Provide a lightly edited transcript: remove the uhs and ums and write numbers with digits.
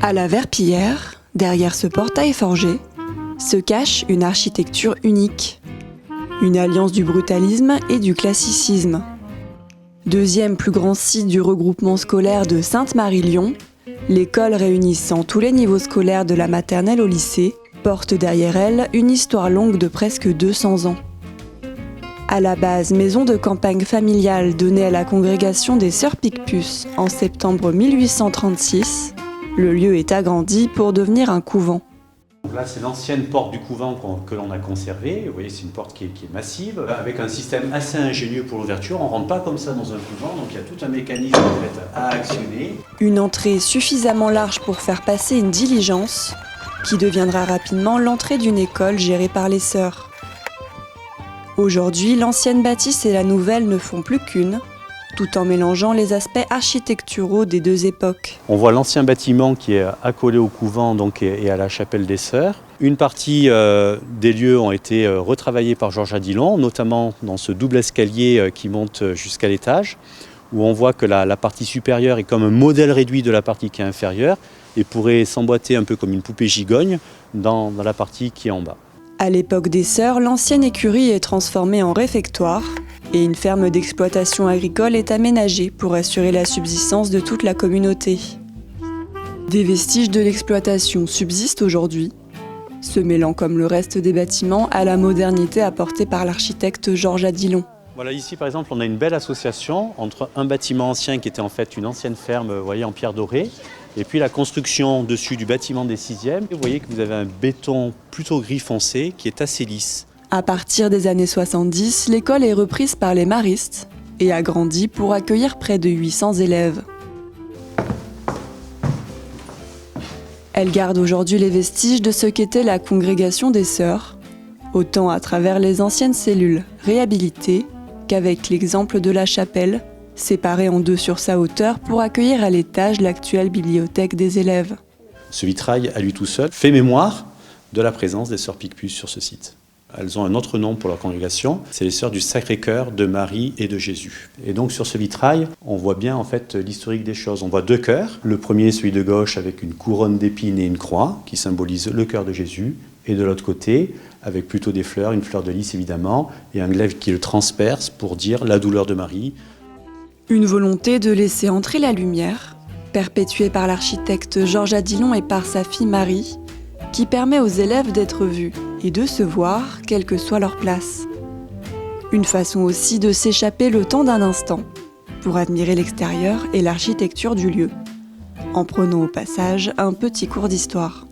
À la Verpillière, derrière ce portail forgé, se cache une architecture unique. Une alliance du brutalisme et du classicisme. Deuxième plus grand site du regroupement scolaire de Sainte-Marie-Lyon, l'école réunissant tous les niveaux scolaires de la maternelle au lycée porte derrière elle une histoire longue de presque 200 ans. À la base, maison de campagne familiale donnée à la congrégation des Sœurs Picpus en septembre 1836, le lieu est agrandi pour devenir un couvent. Là, c'est l'ancienne porte du couvent que l'on a conservée. Vous voyez, c'est une porte qui est massive, avec un système assez ingénieux pour l'ouverture. On ne rentre pas comme ça dans un couvent, donc il y a tout un mécanisme en fait, à actionner. Une entrée suffisamment large pour faire passer une diligence, qui deviendra rapidement l'entrée d'une école gérée par les sœurs. Aujourd'hui, l'ancienne bâtisse et la nouvelle ne font plus qu'une, tout en mélangeant les aspects architecturaux des deux époques. On voit l'ancien bâtiment qui est accolé au couvent donc, et à la chapelle des Sœurs. Une partie des lieux ont été retravaillés par Georges Adilon, notamment dans ce double escalier qui monte jusqu'à l'étage, où on voit que la partie supérieure est comme un modèle réduit de la partie qui est inférieure et pourrait s'emboîter un peu comme une poupée gigogne dans la partie qui est en bas. À l'époque des Sœurs, l'ancienne écurie est transformée en réfectoire et une ferme d'exploitation agricole est aménagée pour assurer la subsistance de toute la communauté. Des vestiges de l'exploitation subsistent aujourd'hui, se mêlant comme le reste des bâtiments à la modernité apportée par l'architecte Georges Adilon. Voilà, ici par exemple, on a une belle association entre un bâtiment ancien qui était en fait une ancienne ferme, vous voyez, en pierre dorée, et puis la construction dessus du bâtiment des 6e. Vous voyez que vous avez un béton plutôt gris foncé qui est assez lisse. À partir des années 70, l'école est reprise par les maristes et agrandie pour accueillir près de 800 élèves. Elle garde aujourd'hui les vestiges de ce qu'était la congrégation des Sœurs, autant à travers les anciennes cellules réhabilitées qu'avec l'exemple de la chapelle, séparée en deux sur sa hauteur pour accueillir à l'étage l'actuelle bibliothèque des élèves. Ce vitrail, à lui tout seul, fait mémoire de la présence des Sœurs Picpus sur ce site. Elles ont un autre nom pour leur congrégation, c'est les Sœurs du Sacré-Cœur de Marie et de Jésus. Et donc sur ce vitrail, on voit bien en fait l'historique des choses. On voit deux cœurs, le premier celui de gauche avec une couronne d'épines et une croix qui symbolise le cœur de Jésus, et de l'autre côté avec plutôt des fleurs, une fleur de lys évidemment, et un glaive qui le transperce pour dire la douleur de Marie. Une volonté de laisser entrer la lumière, perpétuée par l'architecte Georges Adilon et par sa fille Marie, qui permet aux élèves d'être vus et de se voir, quelle que soit leur place. Une façon aussi de s'échapper le temps d'un instant, pour admirer l'extérieur et l'architecture du lieu, en prenant au passage un petit cours d'histoire.